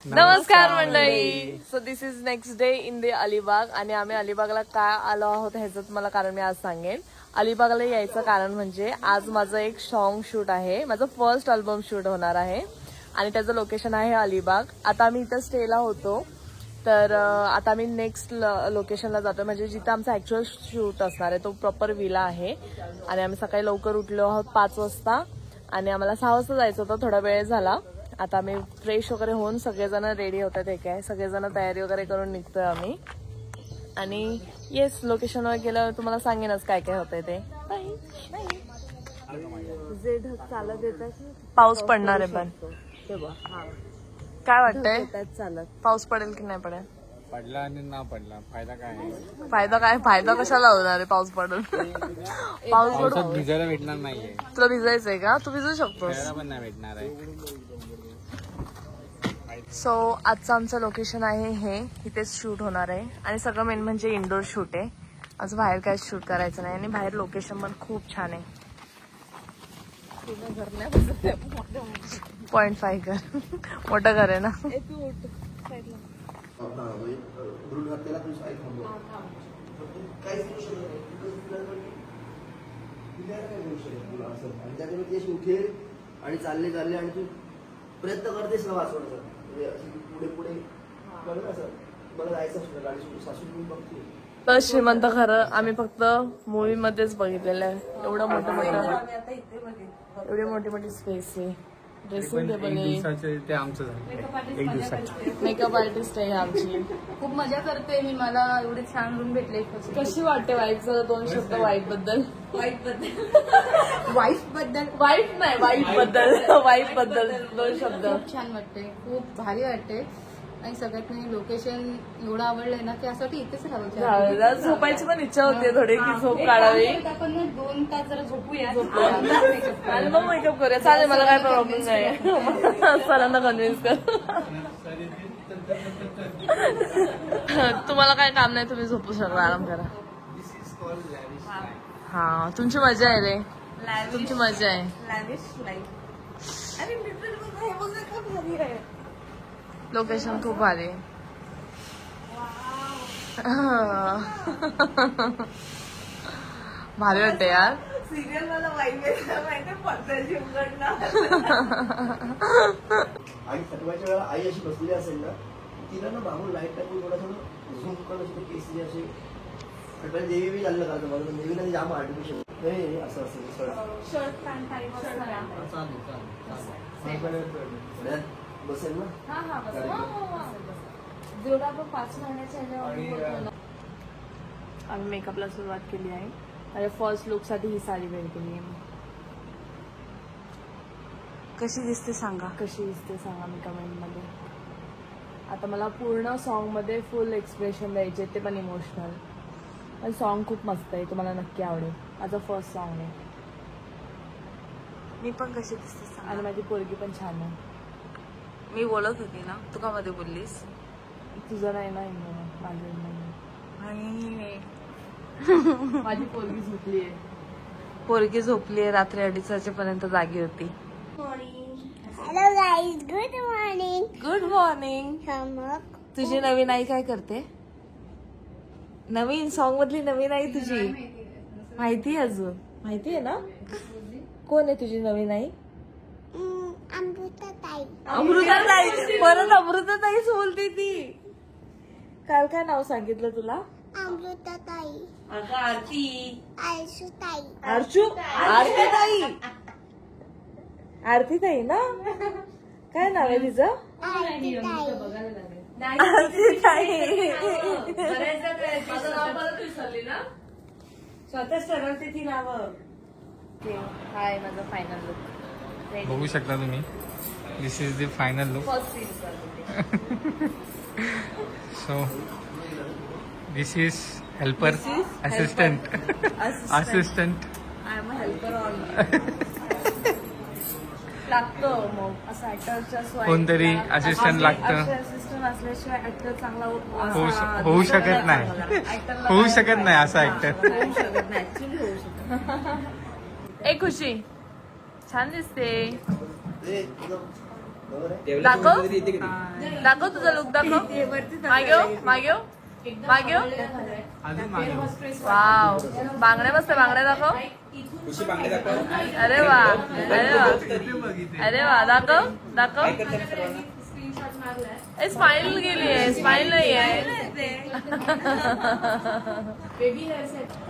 नमस्कार मंडळी. So this is next day in the Alibag आणि आम्ही अलिबागला का आलो आहोत ह्याचं मला कारण मी आज सांगेन. अलिबागला यायचं कारण म्हणजे आज माझं एक सॉन्ग शूट आहे. माझं फर्स्ट अल्बम शूट होणार आहे आणि त्याचं लोकेशन आहे अलिबाग. आता आम्ही इथं स्टेला होतो तर आता आम्ही नेक्स्ट लोकेशनला जातो म्हणजे जिथं आमचा ऍक्च्युअल शूट असणार आहे तो प्रॉपर विला आहे. आणि आम्ही सकाळी लवकर उठलो आहोत 5 वाजता आणि आम्हाला 6 वाजता जायचं होतं. थोडा वेळ झाला. आता आम्ही फ्रेश वगैरे होऊन सगळेजण रेडी होतात. हे काय सगळेजण तयारी वगैरे करून निघतोय आम्ही आणि येस लोकेशनवर गेल्यावर तुम्हाला सांगेनच काय काय होतंय ते. चालत येतात पाऊस पडणार आहे पण काय वाटतंय चालत पाऊस पडेल की नाही पडेल. पडला आणि ना पडला फायदा काय आहे? फायदा कशाला होणार आहे पाऊस पडून. पाऊस भिजायला भेटणार नाहीये. तुला भिजायचंय का? तू भिजू शकतोस. पण नाही भेटणार आहे. सो आजचं आमचं लोकेशन आहे हे इथेच शूट होणार आहे आणि सगळं मेन म्हणजे इंडोर शूट आहे. आज बाहेर काय शूट करायचं नाही आणि बाहेर लोकेशन पण खूप छान आहे. 0.5 घर मोठं घर आहे ना. आणि चालले चालले आणि तू प्रयत्न करतेस ना वाचवण्याचा पुढे पुढे असं मला जायचं असतं गाडी सासू मी बघते. तर श्रीमंत खरं आम्ही फक्त मूवी मध्येच बघितलेलं आहे. एवढी मोठी मोठी स्पेस आहे. ड्रेसिंग टेबल आहे. ते आमचं झालं एक दिवसाचं. मेकअप आर्टिस्ट आहे आमची. खूप मजा करते मी. मला एवढे छान रूम भेटले. कशी वाटते वाईफ? 2 शब्द वाईफ बद्दल. वाईफ बद्दल 2 शब्द. खूप छान वाटते. खूप भारी वाटते आणि सगळ्यात नाही लोकेशन एवढं आवडलंय ना की असं वाटतं इथेच राहावं. झोपायची पण इच्छा होते थोडी की झोप काढावी. आपण 2 तास जरा झोपूया आणि मग मेकअप करूया. चालेल मला काय प्रॉब्लेम नाही. सरांना कन्व्हिन्स कर. तुम्हाला काय काम नाही तुम्ही झोपू शकता आराम करा. हा तुमची मजा आहे रे. तुमची मजा आहे. लोकेशन खूप भारी आहे. भारी वाटते यार. सिरियल मला माहिती पडद्याची उघडणं. आणि थकवायच्या वेळा आई अशी बसलेली असेल ना तिला ना मागून लाईट टाकून थोडा झूम करून केस असे देवी बी झालं का मला देवीला जाम आर्टिफिशियल नाही असं असेल शर्ट पॅन्ट बसेल ना. जेवढा आपण 5 महिन्याच्या आम्ही मेकअपला सुरुवात केली आहे. माझ्या फर्स्ट लुक साठी ही साडी वेअर केली आहे मी. कशी दिसते सांगा. कशी दिसते सांगा मी कमेंट मध्ये. आता मला पूर्ण सॉन्ग मध्ये फुल एक्सप्रेशन द्यायचे ते पण इमोशनल. पण सॉन्ग खूप मस्त आहे. तुम्हाला नक्की आवडेल. माझं फर्स्ट सॉन्ग आहे. मी पण कशी दिसते आणि माझी पोरगी पण छान आहे. मी बोलत होती ना तू का मध्ये बोललीस. तुझं नाही ना इंडियन माझं आणि माझी पोरगी झोपली आहे. पोरगी झोपली आहे. रात्री 2:30 वाजेपर्यंत जागी होती. Hello guys, good morning. Good morning. तुझी नवीन आई काय करते? नवीन सॉन्ग मधली नवीन आई तुझी माहिती अजून माहिती आहे ना? कोण आहे तुझी नवीन आई? अमृताताई. अमृताताई. परत अमृताताईच बोलते ती. काल काय नाव सांगितलं तुला? अमृताताई. अगं आरती. आयशुताई. आरचू. आरतीताई. आरतीताई ना? काय नाव आहे तिचं? आरतीताई. स्वतःच ठरवते ती नावं. हाय माझा फायनल लुक. बघू शकता तुम्ही. This is the final look. First scene. So this is helper assistant. I am helper on. लागतं मग असं ऍक्टरच्या कोणतरी assistant लागतं. असिस्टंट असल्याशिवाय ऍक्टर चांगला होऊ शकत नाही. होऊ शकत नाही असं ऍक्टर. होऊ शकत नाही. ऍक्च्युली होऊ शकत. ए खुशी छान दिसते. बरोबर आहे. दाखव दाखव तुझा लुक दाखव. मागे अजून मागे. वाव बांगड्या मस्त बांगड्या दाखव. अरे वा अरे वा दाखव स्माइल गेली आहे स्माइल नाही आहे.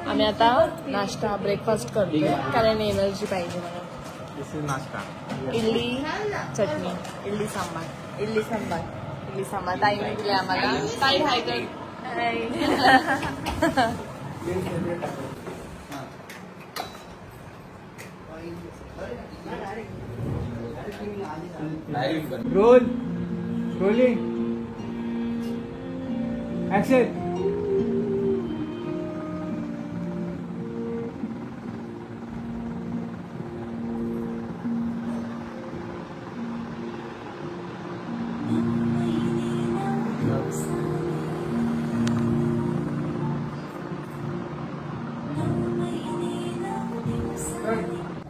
आम्ही आता नाश्ता ब्रेकफास्ट करतोय कारण एनर्जी पाहिजे मला. दिस इज नाश्ता. इडली चटणी इडली सांबार ताईने दिले आम्हाला. ताई हाय कर. Role rolling action.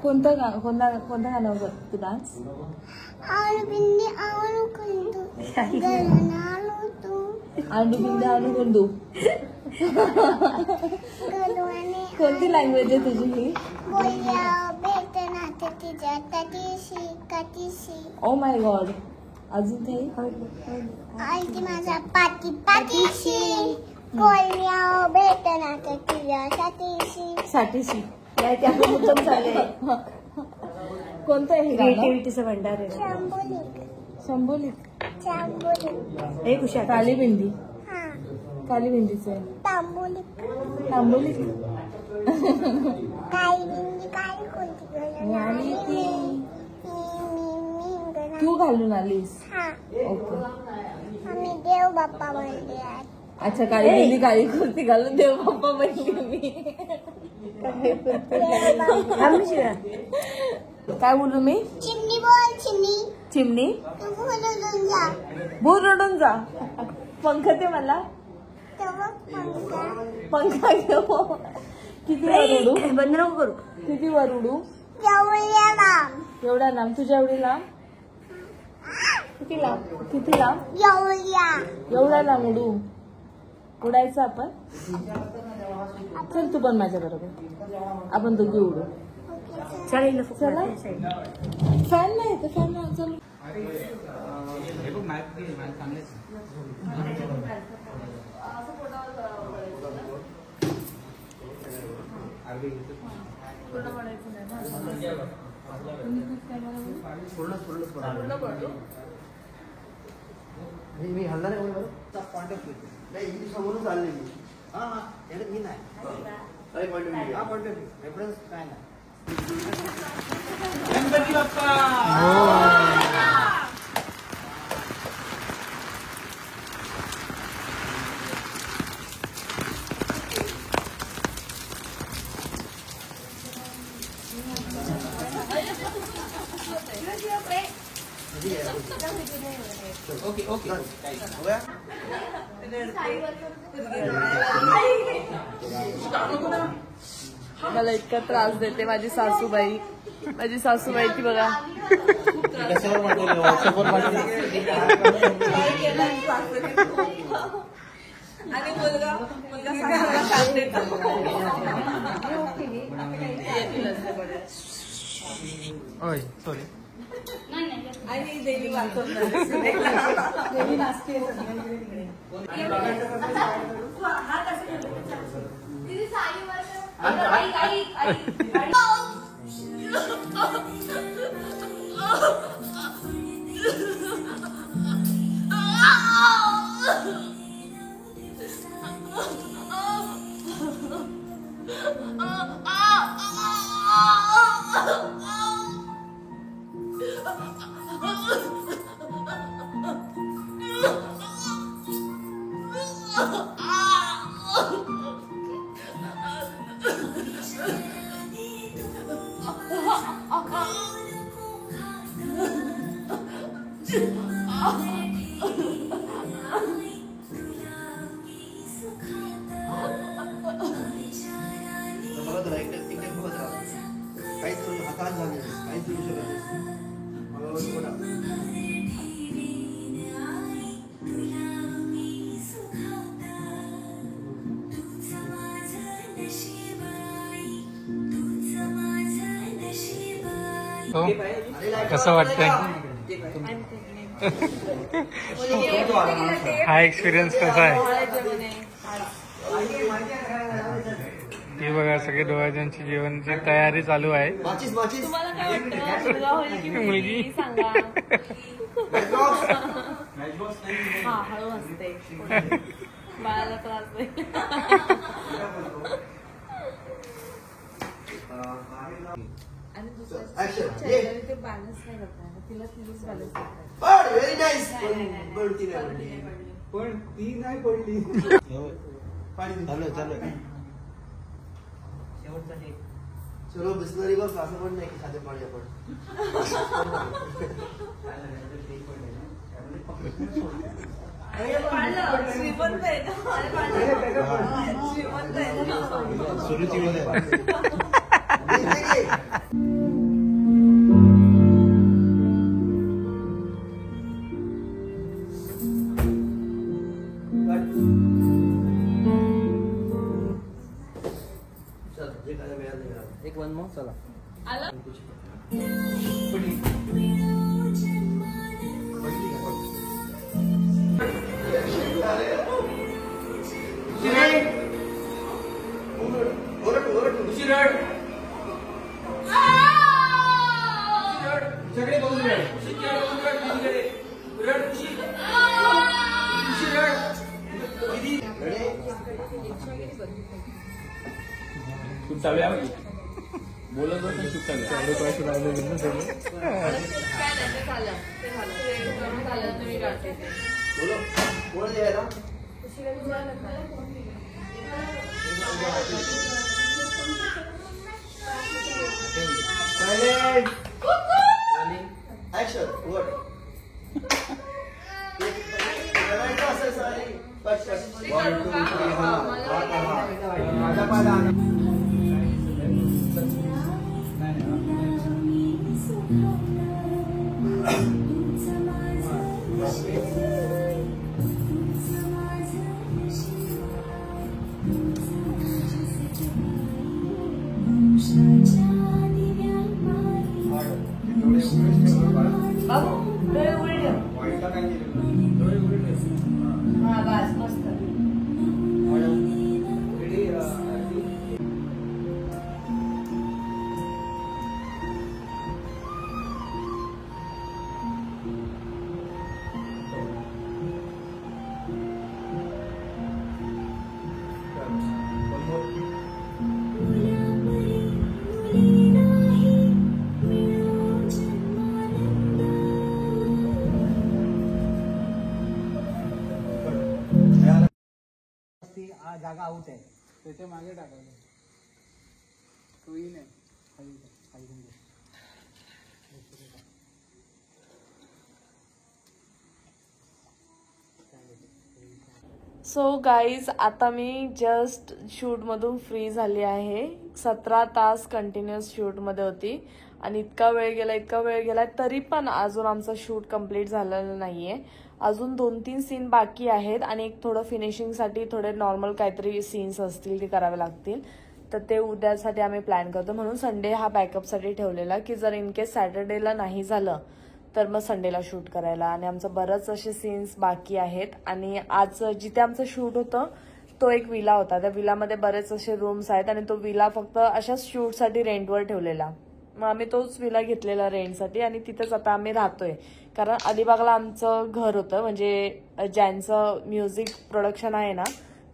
कोणतं गाणं तू डान्स? आलू बिंदी आलू कंदू गरम आलू तू आलू बिंदे आलू गुंडू. गलवाने कोणती लँग्वेज आहे तुझी ही? बोल्या भेटना तिच्या तटीशी कटीशी ओ माय गॉड. अजून काही? आलती माझा पाठीशी बोल्या भेटना तिच्या तटीशी साठीशी ते आपण उत्तम झाले. कोणतं आहे क्रिएटिव्हिटीचं भंडार आहे? चांबोलिक शंभोलिक. एक हुशार काली बिंदी. हा काली बिंदीचं आहे. तांबोलिक तांबोली. काही बिंदी काही कोणती आणि ती मी तू घालून आलीस. हा ओके. आम्ही देव बाप्पा म्हणले आज. अच्छा काळी बिंदी काळी कुर्ती घालून देव बाप्पा म्हणली मी. काय बोलू मी? चिमणी बोल चिमणी चिमणी. तू बोलून जा भूर रडून जा. पंख ते मला तेव्हा पंखा पंखा घेऊ. किती वर उडू? बंद नको करू. किती वर उडू? एवढ्या लांब एवढा लांब. तुझ्या एवढी लांब? किती लांब? किती लांब? एवढा लांब उडू. उडायचं आपण. चल तू पण माझ्या बरोबर. आपण दोघी उडू. चला. फॅन नाही तर फॅन चल. हे बघ मॅच चांगले. मी हल्ला नाही पॉईंट ऑफ व्ह्यू नाही इंग्लिश समोरून चाललेली. हा याच्यात मी नाही काय पॉईंट ऑफ व्ह्यू. हा पॉईंट ऑफ व्ह्यू रेफरन्स काय नाही. गणपती बाप्पा. ओके ओके हो गया. मला इतका त्रास देते माझी सासूबाई. ती बघा. कशावर पाठवलं व्हॉट्सअपवर पाठवलं. आणि मुलगा सासूला साथ देतो. ओय सॉरी. आणि देवी वाचवणार. देवी नाचते. हात असे काहीच हातात झाले काहीच करू शकत नाही. हो कसं वाटतंय हा एक्सपिरियन्स कसा आहे हे बघा सगळे डोळ्यांची जेवणाची तयारी चालू आहे माचीस माचीस तुम्हाला काय वाटतं मुलगा होईल की मुलगी सांगा. हा हळू असते बाळाला त्रास नाही. आणि ऍक्शन ये ते बॅलन्स नाही करता तिला तिलाच बॅलन्स करतात. बड व्हेरी नाईस बड ती नाही पडली. पण ती नाही पडली. पाणी चालू चालू चलो बिस्लरी बघ असं पण नाही की साधे पाणी आपण श्रीमंत आहे ना श्रीमंत आहे ना सुरुचीमध्ये एक वन मग चला बोलत होतं शूट बोलो कोण द्यायला ऍक्शन वर असेल सारी कट कट 1 2 3 माझा पाय जागा आऊट आहे त्याच्या मागे टाकायला तोही नाही खाली खाली सो गाईज आता मी जस्ट शूटमधून फ्री झाली आहे. 17 तास कंटिन्युअस शूटमध्ये होती आणि इतका वेळ गेला तरी पण अजून आमचं शूट कम्प्लीट झालेलं नाहीये. अजून 2-3 सीन बाकी आहेत आणि एक थोडं फिनिशिंगसाठी थोडे नॉर्मल काहीतरी सीन्स असतील ते करावे लागतील. तर ते उद्यासाठी आम्ही प्लॅन करतो म्हणून संडे हा बॅकअपसाठी ठेवलेला की जर इन केस सॅटर्डेला नाही झालं तर मग संडेला शूट करायला. आणि आमचं बरंच असे सीन्स बाकी आहेत. आणि आज जिथे आमचं शूट होतं तो एक विला होता. त्या विलामध्ये बरेच असे रूम्स आहेत आणि तो विला फक्त अशाच शूटसाठी रेंटवर ठेवलेला. मग आम्ही तोच विला घेतलेला रेंटसाठी आणि तिथेच आता आम्ही राहतोय. कारण अलिबागला आमचं घर होतं म्हणजे ज्यांचं म्युझिक प्रोडक्शन आहे ना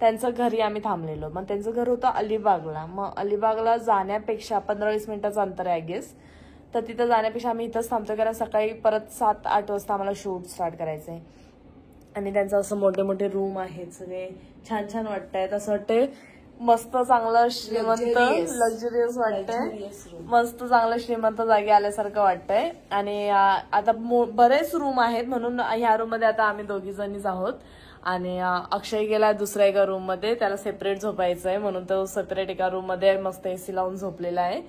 त्यांचं घरी आम्ही थांबलेलो. मग त्यांचं घर होतं अलिबागला. मग अलिबागला जाण्यापेक्षा 15-20 मिनिटाचं अंतर आहे आय गेस. तर तिथं जाण्यापेक्षा आम्ही इथंच थांबतो कारण सकाळी परत 7-8 वाजता आम्हाला शूट स्टार्ट करायचं आहे. आणि त्यांचं असं मोठे मोठे रूम आहेत सगळे छान छान वाटतंय. असं वाटतंय मस्त चांगलं श्रीमंत लक्झरियस वाटतंय. मस्त चांगलं श्रीमंत जागी आल्यासारखं वाटतंय. आणि आता बरेच रूम आहेत म्हणून ह्या रूम मध्ये आता आम्ही 2 जणीच आहोत. आणि अक्षय गेला दुसऱ्या एका रूम मध्ये. त्याला सेपरेट झोपायचं आहे म्हणून तो सेपरेट एका रूम मध्ये मस्त एसी लावून झोपलेला आहे.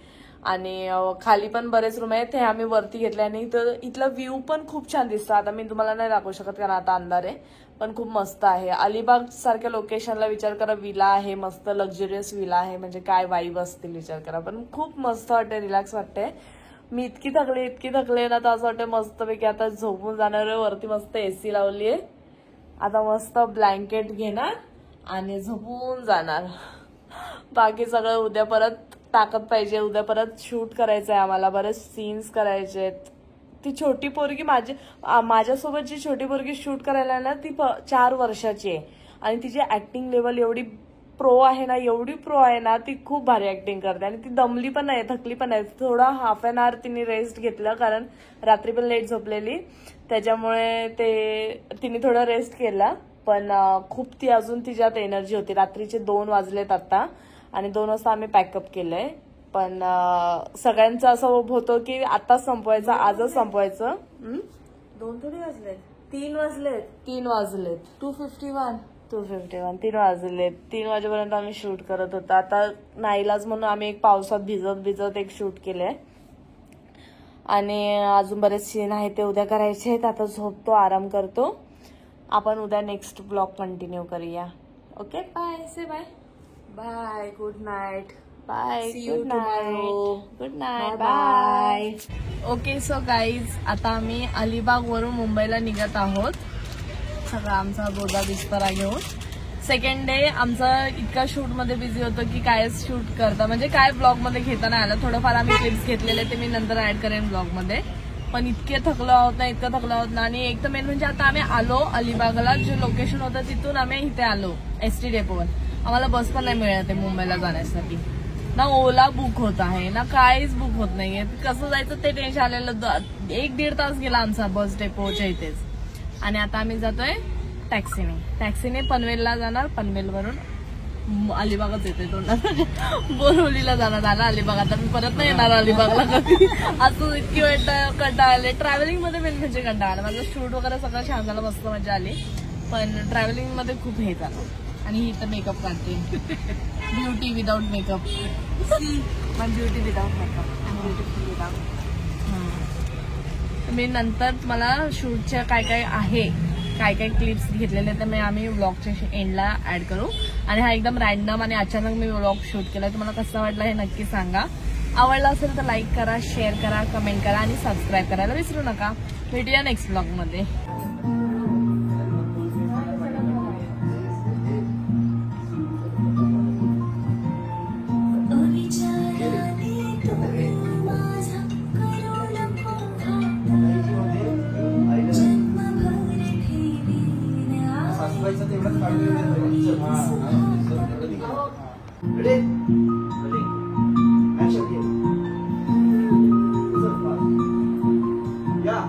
आणि खाली पण बरेच रूम आहेत हे आम्ही वरती घेतले. आणि इथला व्ह्यू पण खूप छान दिसतो. आता मी तुम्हाला नाही दाखवू शकत कारण आता अंधार आहे पण खूप मस्त आहे. अलिबाग सारख्या लोकेशनला विचार करा विला आहे मस्त लक्झरियस विला आहे म्हणजे काय वाईब असतील विचार करा. पण खूप मस्त वाटते रिलॅक्स वाटते. मी इतकी थकले ना, तर असं वाटतं मस्तपैकी आता झोपून जाणार आहे. वरती मस्त एसी लावलीये, आता मस्त ब्लँकेट घेणार आणि झोपून जाणार. बाकी सगळं उद्या परत ताकद पाहिजे. उद्या परत शूट करायचंय आम्हाला, बरेच सीन्स करायचे आहेत. ती छोटी पोरगी माझ्यासोबत जी छोटी पोरगी शूट करायला आहे ना, ती 4 वर्षाची आहे आणि तिची ऍक्टिंग लेवल एवढी प्रो आहे ना, ती खूप भारी ऍक्टिंग करते आणि ती दमली पण नाही, थकली पण नाही. थोडा हाफ एन आवर तिने रेस्ट घेतलं, कारण रात्री पण लेट झोपलेली, त्याच्यामुळे तिने थोडा रेस्ट केला. पण खूप ती अजून तिच्यात एनर्जी होती. रात्रीचे 2 वाजलेत आता आणि 2 वाजता आम्ही पॅकअप केलंय. पण सगळ्यांचं असं होतं की आताच संपवायचं, आजच संपवायचं. 2 थोडी वाजलेत, 3 वाजलेत. 3 वाजलेत. 2:51. 3 वाजलेत. 3 वाजेपर्यंत आम्ही शूट करत होतो. आता नाईलाज म्हणून आम्ही एक पावसात भिजत एक शूट केलंय आणि अजून बरेच सीन आहेत ते उद्या करायचे आहेत. आता झोपतो, आराम करतो. आपण उद्या नेक्स्ट ब्लॉग कंटिन्यू करूया. Okay, bye. Say bye. Bye, good night. Bye, See you good night. tomorrow. Good night, Bye bye. Okay, so guys, आता आम्ही अलिबाग वरून मुंबईला निघत आहोत. सगळा आमचा बोधा बिस्तरा घेऊन. सेकंड डे आमचा इतका शूट मध्ये बिझी होतो की कायच शूट करता, म्हणजे काय ब्लॉग मध्ये घेता नाही आलं. थोडंफार आम्ही क्लिप्स घेतलेले, ते मी नंतर ऍड करेन ब्लॉग मध्ये. पण इतके थकलो आहोत ना. आणि एक तर मेन म्हणजे आता आम्ही आलो अलिबागला, जे लोकेशन होतं तिथून आम्ही इथे आलो एसटी डेपोवर. आम्हाला बस पण नाही मिळत आहे मुंबईला जाण्यासाठी. ना ओला बुक होत आहे ना काहीच बुक होत नाहीये. कसं जायचं ते टेन्शन आलेलं. 1-1.5 तास गेला आमचा बस डेपोच्या इथेच. आणि आता आम्ही जातोय टॅक्सीने पनवेलला जाणार. पनवेलवरून अलिबागच येते तोंडात. बोरिवलीला जाणार. झाला अलिबाग. आता मी परत नाही येणार अलिबागला कधी. असं इतकी वेळ कंटाळा आले. ट्रॅव्हलिंग मध्ये मेन म्हणजे कंटाळा आला. माझं शूट वगैरे सगळं छान झालं, मस्त मजा आली. पण ट्रॅव्हलिंग मध्ये खूप हे झालं. आणि ही तर मेकअप काढते. Beauty without makeup. माझी beauty without makeup. Beautiful without. मी नंतर मला शूटच्या काय क्लिप्स घेतलेले तर आम्ही व्लॉगच्या एंडला ऍड करू. आणि हा एकदम रॅन्डम आणि अचानक मी व्लॉग शूट केला. तुम्हाला कसा वाटला हे नक्की सांगा. आवडला असेल तर लाईक करा, शेअर करा, कमेंट करा आणि सबस्क्राईब करायला विसरू नका. भेटूया नेक्स्ट ब्लॉग मध्ये. Ready? Action game. Yeah.